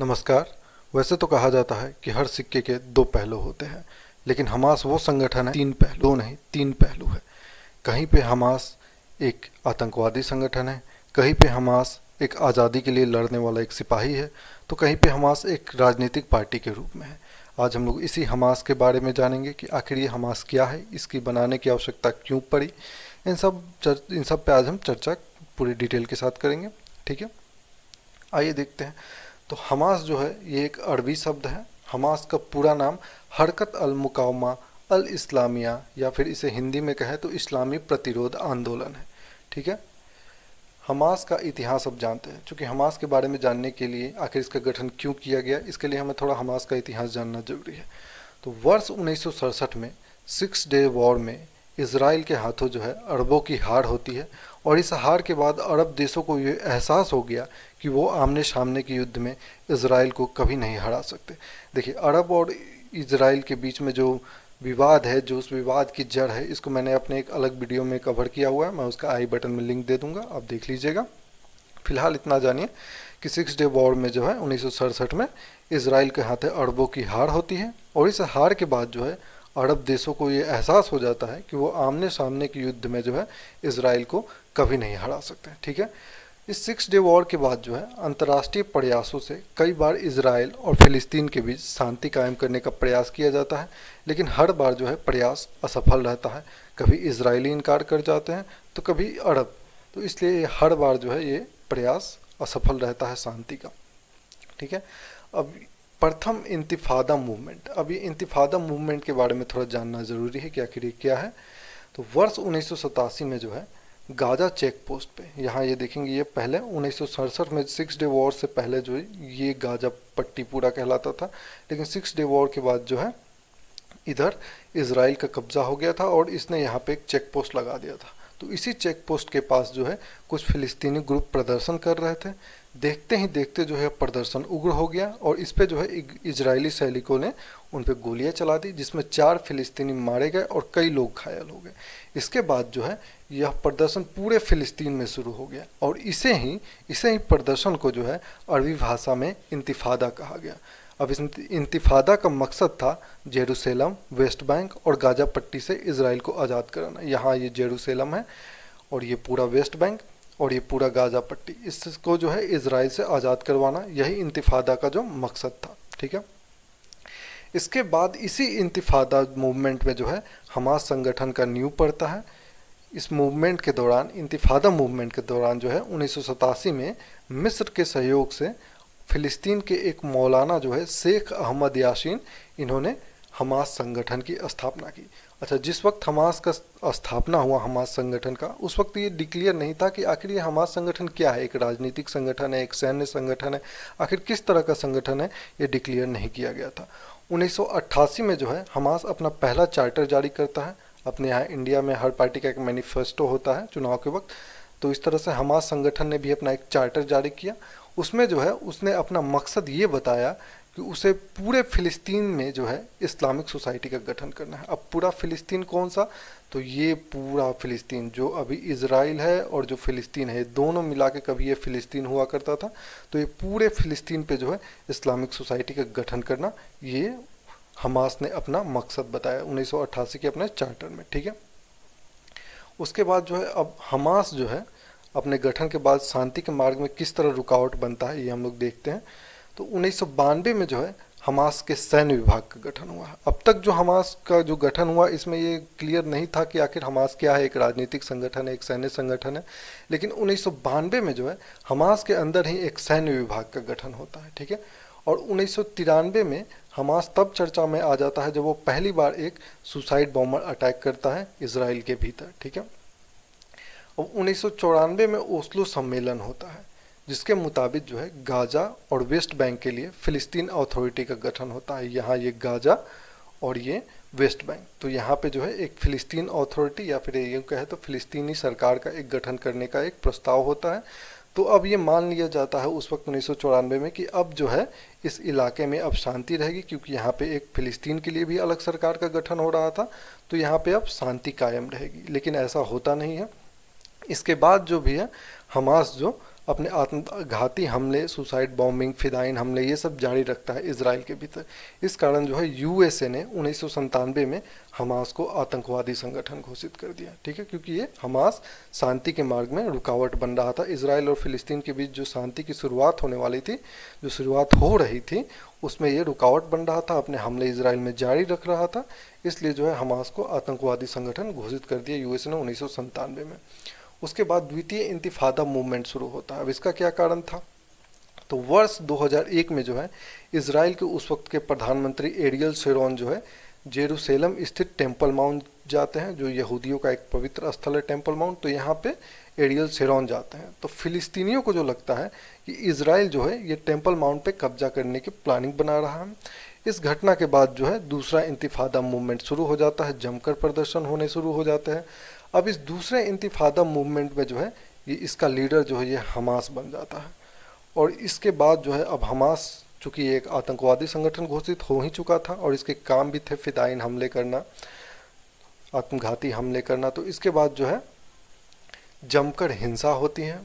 नमस्कार। वैसे तो कहा जाता है कि हर सिक्के के दो पहलू होते हैं, लेकिन हमास वो संगठन है तीन पहलू, दो नहीं तीन पहलू है। कहीं पे हमास एक आतंकवादी संगठन है, कहीं पे हमास एक आज़ादी के लिए लड़ने वाला एक सिपाही है, तो कहीं पे हमास एक राजनीतिक पार्टी के रूप में है। आज हम लोग इसी हमास के बारे में जानेंगे कि आखिर ये हमास क्या है, इसकी बनाने की आवश्यकता क्यों पड़ी। इन सब पे आज हम चर्चा पूरी डिटेल के साथ करेंगे। ठीक है, आइए देखते हैं। तो हमास जो है ये एक अरबी शब्द है। हमास का पूरा नाम हरकत अल मुकावमा अल इस्लामिया, या फिर इसे हिंदी में कहें तो इस्लामी प्रतिरोध आंदोलन है। ठीक है, हमास का इतिहास अब जानते हैं। चूँकि हमास के बारे में जानने के लिए आखिर इसका गठन क्यों किया गया, इसके लिए हमें थोड़ा हमास का इतिहास जानना जरूरी है। तो वर्ष 1967 में 6 डे वॉर में इसराइल के हाथों जो है अरबों की हार होती है, और इस हार के बाद अरब देशों को ये एहसास हो गया कि वो आमने सामने के युद्ध में इसराइल को कभी नहीं हरा सकते। देखिए, अरब और इसराइल के बीच में जो विवाद है, जो उस विवाद की जड़ है, इसको मैंने अपने एक अलग वीडियो में कवर किया हुआ है। मैं उसका आई बटन में लिंक दे दूंगा, आप देख लीजिएगा। फिलहाल इतना जानिए कि 6 डे वॉर में जो है 1967 में इसराइल के हाथे अरबों की हार होती है, और इस हार के बाद जो है अरब देशों को ये एहसास हो जाता है कि वो आमने सामने के युद्ध में जो है इसराइल को कभी नहीं हरा सकते। ठीक है, इस 6 डे वॉर के बाद जो है अंतर्राष्ट्रीय प्रयासों से कई बार इसराइल और फिलिस्तीन के बीच शांति कायम करने का प्रयास किया जाता है, लेकिन हर बार जो है प्रयास असफल रहता है। कभी इसराइली इनकार कर जाते हैं तो कभी अरब, तो इसलिए हर बार जो है ये प्रयास असफल रहता है शांति का। ठीक है, अब प्रथम इंतिफादा मूवमेंट, अब ये इंतिफादा मूवमेंट के बारे में थोड़ा जानना ज़रूरी है कि आखिर ये क्या है। तो वर्ष 1987 में जो है गाजा चेक पोस्ट पे, यहाँ ये देखेंगे, ये पहले 1967 में 6 डे वॉर से पहले जो है ये गाजा पट्टी पूरा कहलाता था, लेकिन 6 डे वॉर के बाद जो है इधर इसराइल का कब्जा हो गया था और इसने यहाँ पे एक चेक पोस्ट लगा दिया था। तो इसी चेक पोस्ट के पास जो है कुछ फिलिस्तीनी ग्रुप प्रदर्शन कर रहे थे। देखते ही देखते जो है प्रदर्शन उग्र हो गया, और इस पे जो है इजरायली सैनिकों ने उन पे गोलियां चला दी, जिसमें 4 फिलिस्तीनी मारे गए और कई लोग घायल हो गए। इसके बाद जो है यह प्रदर्शन पूरे फिलिस्तीन में शुरू हो गया, और इसे ही प्रदर्शन को जो है अरबी भाषा में इंतिफादा कहा गया। अब इस इंतिफादा का मकसद था जेरूसलम, वेस्ट बैंक और गाजा पट्टी से इसराइल को आज़ाद कराना। यहाँ ये जेरूसलम है, और ये पूरा वेस्ट बैंक, और ये पूरा गाजा पट्टी, इसको जो है इसराइल से आज़ाद करवाना, यही इंतिफादा का जो मकसद था। ठीक है, इसके बाद इसी इंतिफादा मूवमेंट में जो है हमास संगठन का नींव पड़ता है। इस मूवमेंट के दौरान, इंतिफादा मूवमेंट के दौरान जो है 1987 में मिस्र के सहयोग से फिलिस्तीन के एक मौलाना जो है शेख अहमद यासीन, इन्होंने हमास संगठन की स्थापना की। अच्छा, जिस वक्त हमास का स्थापना हुआ हमास संगठन का, उस वक्त ये डिक्लेयर नहीं था कि आखिर ये हमास संगठन क्या है, एक राजनीतिक संगठन है, एक सैन्य संगठन है, आखिर किस तरह का संगठन है, ये डिक्लेयर नहीं किया गया था। 1988 में जो है हमास अपना पहला चार्टर जारी करता है। अपने यहाँ इंडिया में हर पार्टी का एक मैनिफेस्टो होता है चुनाव के वक्त, तो इस तरह से हमास संगठन ने भी अपना एक चार्टर जारी किया। उसमें जो है उसने अपना मकसद ये बताया कि उसे पूरे फिलिस्तीन में जो है इस्लामिक सोसाइटी का गठन करना है। अब पूरा फिलिस्तीन कौन सा, तो ये पूरा फिलिस्तीन जो अभी इजराइल है और जो फिलिस्तीन है, दोनों मिला के कभी ये फिलिस्तीन हुआ करता था, तो ये पूरे फिलिस्तीन पे जो है इस्लामिक सोसाइटी का गठन करना, ये हमास ने अपना मकसद बताया 1988 के अपने चार्टर में। ठीक है, उसके बाद जो है अब हमास जो है अपने गठन के बाद शांति के मार्ग में किस तरह रुकावट बनता है, ये हम लोग देखते हैं। तो 1992 में जो है हमास के सैन्य विभाग का गठन हुआ है। अब तक जो हमास का जो गठन हुआ, इसमें ये क्लियर नहीं था कि आखिर हमास क्या है, एक राजनीतिक संगठन है, एक सैन्य संगठन है। लेकिन 1992 में जो है हमास के अंदर ही एक सैन्य विभाग का गठन होता है। ठीक है, और 1993 में हमास तब चर्चा में आ जाता है जब वो पहली बार एक सुसाइड बॉम्बर अटैक करता है इसराइल के भीतर। ठीक है, अब 1994 में ओस्लो सम्मेलन होता है, जिसके मुताबिक जो है गाजा और वेस्ट बैंक के लिए फिलिस्तीन अथॉरिटी का गठन होता है। यहाँ ये गाजा और ये वेस्ट बैंक, तो यहाँ पे जो है एक फिलिस्तीन अथॉरिटी, या फिर ये कहे तो फिलिस्तीनी सरकार का एक गठन करने का एक प्रस्ताव होता है। तो अब ये मान लिया जाता है उस वक्त 1994 में कि अब जो है इस इलाके में अब शांति रहेगी, क्योंकि यहाँ पे एक फिलिस्तीन के लिए भी अलग सरकार का गठन हो रहा था, तो यहाँ पे अब शांति कायम रहेगी। लेकिन ऐसा होता नहीं है। इसके बाद जो भी है हमास जो अपने आत्मघाती हमले, सुसाइड बॉम्बिंग, फिदाइन हमले ये सब जारी रखता है इसराइल के भीतर। इस कारण जो है यूएसए ने 1997 में हमास को आतंकवादी संगठन घोषित कर दिया, ठीक है, क्योंकि ये हमास शांति के मार्ग में रुकावट बन रहा था। इसराइल और फिलिस्तीन के बीच जो शांति की शुरुआत होने वाली थी, जो शुरुआत हो रही थी, उसमें ये रुकावट बन रहा था, अपने हमले इसराइल में जारी रख रहा था। इसलिए जो है हमास को आतंकवादी संगठन घोषित कर दिया यूएसए ने 1997 में। उसके बाद द्वितीय इंतिफादा मूवमेंट शुरू होता है। अब इसका क्या कारण था? तो वर्ष 2001 में जो है इसराइल के उस वक्त के प्रधानमंत्री एरियल शेरोन जो है जेरूसलम स्थित टेम्पल माउंट जाते हैं, जो यहूदियों का एक पवित्र स्थल है टेम्पल माउंट। तो यहाँ पे एरियल शेरोन जाते हैं। तो फिलिस्तीनियों को जो लगता है कि इसराइल जो है ये टेम्पल माउंट पे कब्जा करने की प्लानिंग बना रहा है। इस घटना के बाद जो है दूसरा इंतिफादा मूवमेंट शुरू हो जाता है, जमकर प्रदर्शन होने शुरू हो जाते हैं। अब इस दूसरे इंतिफादा मूवमेंट में जो है ये इसका लीडर जो है ये हमास बन जाता है। और इसके बाद जो है अब हमास चूँकि एक आतंकवादी संगठन घोषित हो ही चुका था और इसके काम भी थे फिदाइन हमले करना, आत्मघाती हमले करना। तो इसके बाद जो है जमकर हिंसा होती है,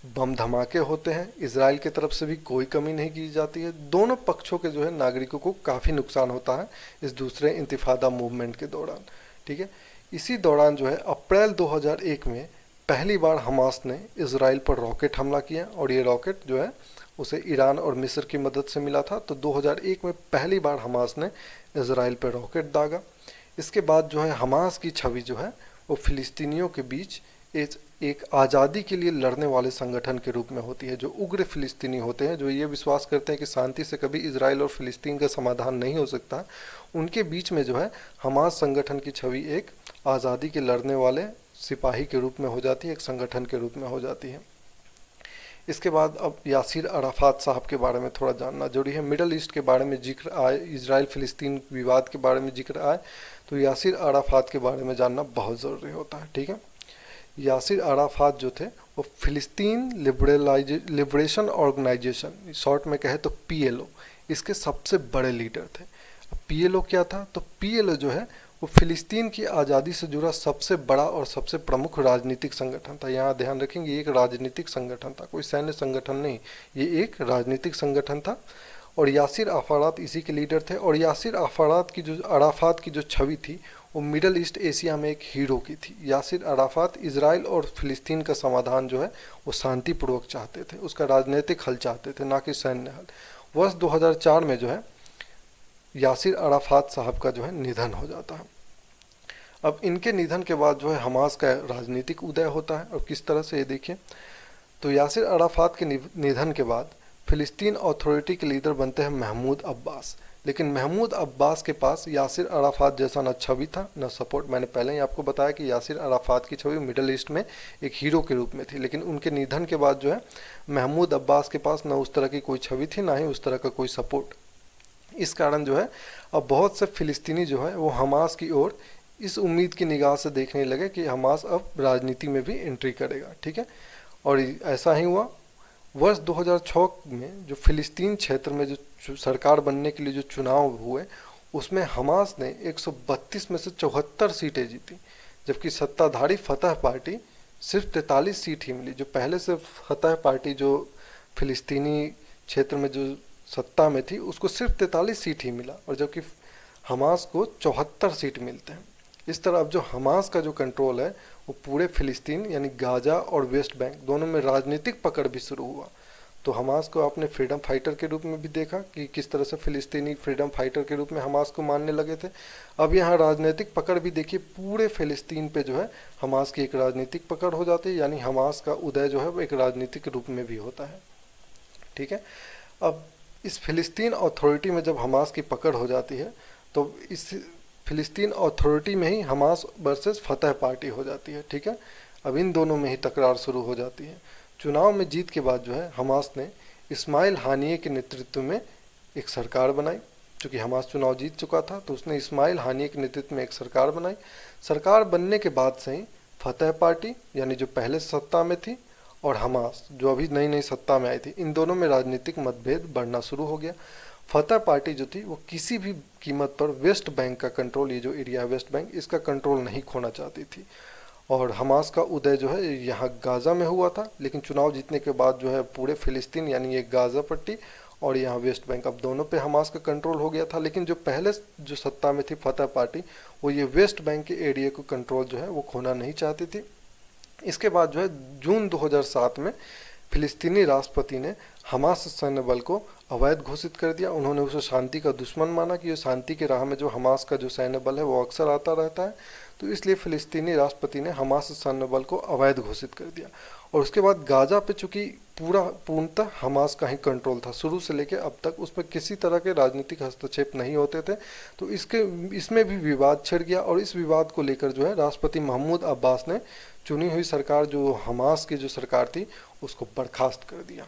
बम धमाके होते हैं, इसराइल की तरफ से भी कोई कमी नहीं की जाती है। दोनों पक्षों के जो है नागरिकों को काफ़ी नुकसान होता है इस दूसरे इंतिफादा मूवमेंट के दौरान, ठीक है। इसी दौरान जो है अप्रैल 2001 में पहली बार हमास ने इसराइल पर रॉकेट हमला किया और ये रॉकेट जो है उसे ईरान और मिस्र की मदद से मिला था। तो 2001 में पहली बार हमास ने इसराइल पर रॉकेट दागा। इसके बाद जो है हमास की छवि जो है वो फिलिस्तीनियों के बीच एक आज़ादी के लिए लड़ने वाले संगठन के रूप में होती है। जो उग्र फिलिस्तीनी होते हैं, जो ये विश्वास करते हैं कि शांति से कभी इसराइल और फिलिस्तीन का समाधान नहीं हो सकता, उनके बीच में जो है हमास संगठन की छवि एक आज़ादी के लड़ने वाले सिपाही के रूप में हो जाती है, एक संगठन के रूप में हो जाती है। इसके बाद अब यासिर अराफात साहब के बारे में थोड़ा जानना जरूरी है। मिडल ईस्ट के बारे में जिक्र आए, इसराइल फिलिस्तीन विवाद के बारे में जिक्र आए, तो यासिर अराफात के बारे में जानना बहुत ज़रूरी होता है, ठीक है। यासिर अराफात जो थे वो फिलिस्तीन लिबरेशन ऑर्गेनाइजेशन, शॉर्ट में कहे तो पीएलओ, इसके सबसे बड़े लीडर थे। पीएलओ क्या था? तो पीएलओ जो है वो फिलिस्तीन की आज़ादी से जुड़ा सबसे बड़ा और सबसे प्रमुख राजनीतिक संगठन था। यहाँ ध्यान रखेंगे, ये एक राजनीतिक संगठन था, कोई सैन्य संगठन नहीं, ये एक राजनीतिक संगठन था। और यासिर अराफात इसी के लीडर थे। और यासिर अराफात की जो छवि थी वो मिडल ईस्ट एशिया में एक हीरो की थी। यासिर अराफात इसराइल और फिलिस्तीन का समाधान जो है वो शांतिपूर्वक चाहते थे, उसका राजनीतिक हल चाहते थे, ना कि सैन्य हल। वर्ष 2004 में जो है यासिर अराफात साहब का जो है निधन हो जाता है। अब इनके निधन के बाद जो है हमास का राजनीतिक उदय होता है। और किस तरह से ये देखिए, तो यासिर अराफात के निधन के बाद फिलिस्तीन अथॉरिटी के लीडर बनते हैं महमूद अब्बास। लेकिन महमूद अब्बास के पास यासिर अराफात जैसा न छवि था न सपोर्ट। मैंने पहले ही आपको बताया कि यासिर अराफात की छवि मिडल ईस्ट में एक हीरो के रूप में थी, लेकिन उनके निधन के बाद जो है महमूद अब्बास के पास न उस तरह की कोई छवि थी, ना ही उस तरह का कोई सपोर्ट। इस कारण जो है अब बहुत से फिलिस्तीनी जो है वो हमास की ओर इस उम्मीद की निगाह से देखने लगे कि हमास अब राजनीति में भी एंट्री करेगा, ठीक है। और ऐसा ही हुआ। वर्ष 2006 में जो फिलिस्तीन क्षेत्र में जो सरकार बनने के लिए जो चुनाव हुए, उसमें हमास ने 132 में से 74 सीटें जीती, जबकि सत्ताधारी फतह पार्टी सिर्फ 43 सीट ही मिली। जो पहले से फतह पार्टी जो फिलिस्तीनी क्षेत्र में जो सत्ता में थी उसको सिर्फ 43 सीट ही मिला, और जबकि हमास को 74 सीट मिलते हैं। इस तरह अब जो हमास का जो कंट्रोल है वो पूरे फिलिस्तीन यानी गाजा और वेस्ट बैंक दोनों में राजनीतिक पकड़ भी शुरू हुआ। तो हमास को आपने फ्रीडम फाइटर के रूप में भी देखा कि किस तरह से फिलिस्तीनी फ्रीडम फाइटर के रूप में हमास को मानने लगे थे। अब यहाँ राजनीतिक पकड़ भी देखिए, पूरे फिलिस्तीन पे जो है हमास की एक राजनीतिक पकड़ हो जाती है, यानी हमास का उदय जो है वो एक राजनीतिक रूप में भी होता है, ठीक है। अब इस फिलिस्तीन अथॉरिटी में जब हमास की पकड़ हो जाती है तो इस फिलिस्तीन अथॉरिटी में ही हमास वर्सेस फतह पार्टी हो जाती है, ठीक है। अब इन दोनों में ही तकरार शुरू हो जाती है। चुनाव में जीत के बाद जो है हमास ने इस्माइल हानिये के नेतृत्व में एक सरकार बनाई। चूँकि हमास चुनाव जीत चुका था तो उसने इस्माइल हानिये के नेतृत्व में एक सरकार बनाई। सरकार बनने के बाद से ही फतह पार्टी यानी जो पहले सत्ता में थी और हमास जो अभी नई नई सत्ता में आई थी, इन दोनों में राजनीतिक मतभेद बढ़ना शुरू हो गया। फतह पार्टी जो थी वो किसी भी कीमत पर वेस्ट बैंक का कंट्रोल, ये जो एरिया है वेस्ट बैंक, इसका कंट्रोल नहीं खोना चाहती थी। और हमास का उदय जो है यहाँ गाज़ा में हुआ था, लेकिन चुनाव जीतने के बाद जो है पूरे फ़िलिस्तीन यानी ये गाज़ा पट्टी और यहाँ वेस्ट बैंक, अब दोनों पे हमास का कंट्रोल हो गया था। लेकिन जो पहले जो सत्ता में थी फतह पार्टी, वो ये वेस्ट बैंक के एरिया को कंट्रोल जो है वो खोना नहीं चाहती थी। इसके बाद जो है जून 2007 में फिलिस्तीनी राष्ट्रपति ने हमास सैन्य बल को अवैध घोषित कर दिया। उन्होंने उसे शांति का दुश्मन माना कि ये शांति की राह में जो हमास का जो सैन्य बल है वो अक्सर आता रहता है, तो इसलिए फिलिस्तीनी राष्ट्रपति ने हमास सैन्य बल को अवैध घोषित कर दिया। और उसके बाद गाज़ा पे चूंकि पूर्णतः हमास का ही कंट्रोल था शुरू से लेकर अब तक, उस पर किसी तरह के राजनीतिक हस्तक्षेप नहीं होते थे, तो इसमें भी विवाद छिड़ गया। और इस विवाद को लेकर जो है राष्ट्रपति महमूद अब्बास ने चुनी हुई सरकार जो हमास की जो सरकार थी उसको बर्खास्त कर दिया।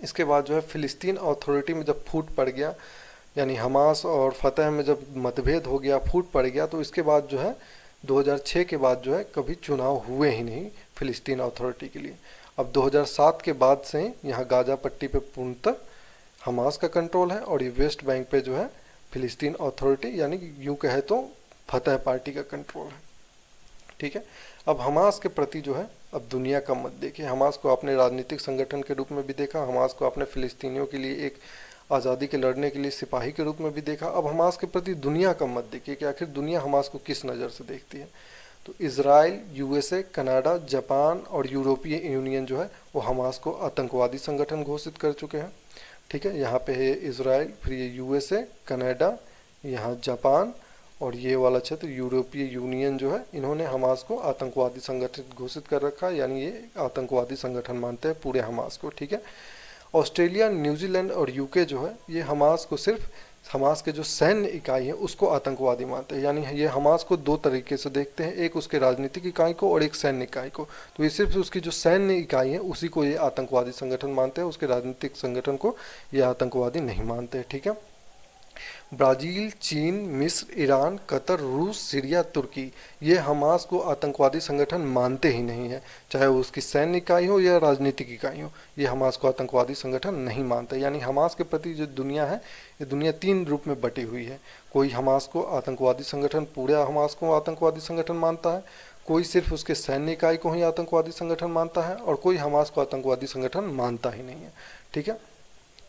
इसके बाद जो है फिलिस्तीन अथॉरिटी में जब फूट पड़ गया, यानी हमास और फतह में जब मतभेद हो गया, फूट पड़ गया, तो इसके बाद जो है 2006 के बाद जो है कभी चुनाव हुए ही नहीं फिलिस्तीन अथॉरिटी के लिए। अब 2007 के बाद से यहाँ गाज़ा पट्टी पे पूर्णतः हमास का कंट्रोल है और ये वेस्ट बैंक पे जो है फिलिस्तीन अथॉरिटी यानी यूँ कहे तो फतह पार्टी का कंट्रोल है। ठीक है, अब हमास के प्रति जो है अब दुनिया का मत देखिए। हमास को आपने राजनीतिक संगठन के रूप में भी देखा, हमास को आपने फिलिस्तीनियों के लिए एक आज़ादी के लड़ने के लिए सिपाही के रूप में भी देखा। अब हमास के प्रति दुनिया का मत देखिए कि आखिर दुनिया हमास को किस नज़र से देखती है। तो इज़राइल, यूएसए, कनाडा, जापान और यूरोपीय यूनियन जो है वो हमास को आतंकवादी संगठन घोषित कर चुके हैं। ठीक है, यहाँ पे है इज़राइल, फिर ये यूएसए, कनाडा, यहाँ जापान और ये वाला क्षेत्र यूरोपीय यूनियन जो है, इन्होंने हमास को आतंकवादी संगठन घोषित कर रखा है, यानी ये आतंकवादी संगठन मानते हैं पूरे हमास को। ठीक है, ऑस्ट्रेलिया, न्यूजीलैंड और यूके जो है ये हमास को सिर्फ हमास के जो सैन्य इकाई है उसको आतंकवादी मानते हैं, यानी ये हमास को दो तरीके से देखते हैं, एक उसके राजनीतिक इकाई को और एक सैन्य इकाई को। तो ये सिर्फ उसकी जो सैन्य इकाई है उसी को ये आतंकवादी संगठन मानते हैं, उसके राजनीतिक संगठन को ये आतंकवादी नहीं मानते हैं। ठीक है, ब्राज़ील, चीन, मिस्र, ईरान, कतर, रूस, सीरिया, तुर्की ये हमास को आतंकवादी संगठन मानते ही नहीं है, चाहे वो उसकी सैन्य इकाई हो या राजनीतिक इकाई हो, ये हमास को आतंकवादी संगठन नहीं मानते। यानी हमास के प्रति जो दुनिया है ये दुनिया तीन रूप में बटी हुई है। कोई हमास को आतंकवादी संगठन, पूरे हमास को आतंकवादी संगठन मानता है, कोई सिर्फ उसके सैन्य इकाई को ही आतंकवादी संगठन मानता है और कोई हमास को आतंकवादी संगठन मानता ही नहीं है। ठीक है,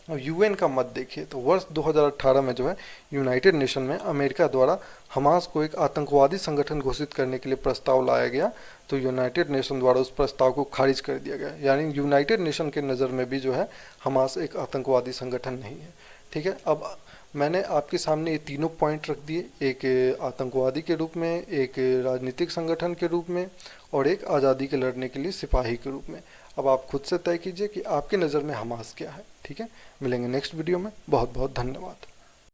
अब यूएन का मत देखिए तो वर्ष 2018 में जो है यूनाइटेड नेशन में अमेरिका द्वारा हमास को एक आतंकवादी संगठन घोषित करने के लिए प्रस्ताव लाया गया, तो यूनाइटेड नेशन द्वारा उस प्रस्ताव को खारिज कर दिया गया। यानी यूनाइटेड नेशन के नज़र में भी जो है हमास एक आतंकवादी संगठन नहीं है। ठीक है, अब मैंने आपके सामने ये तीनों पॉइंट रख दिए, एक आतंकवादी के रूप में, एक राजनीतिक संगठन के रूप में और एक आज़ादी के लड़ने के लिए सिपाही के रूप में। अब आप खुद से तय कीजिए कि आपकी नज़र में हमास क्या है। ठीक है, मिलेंगे नेक्स्ट वीडियो में। बहुत बहुत धन्यवाद।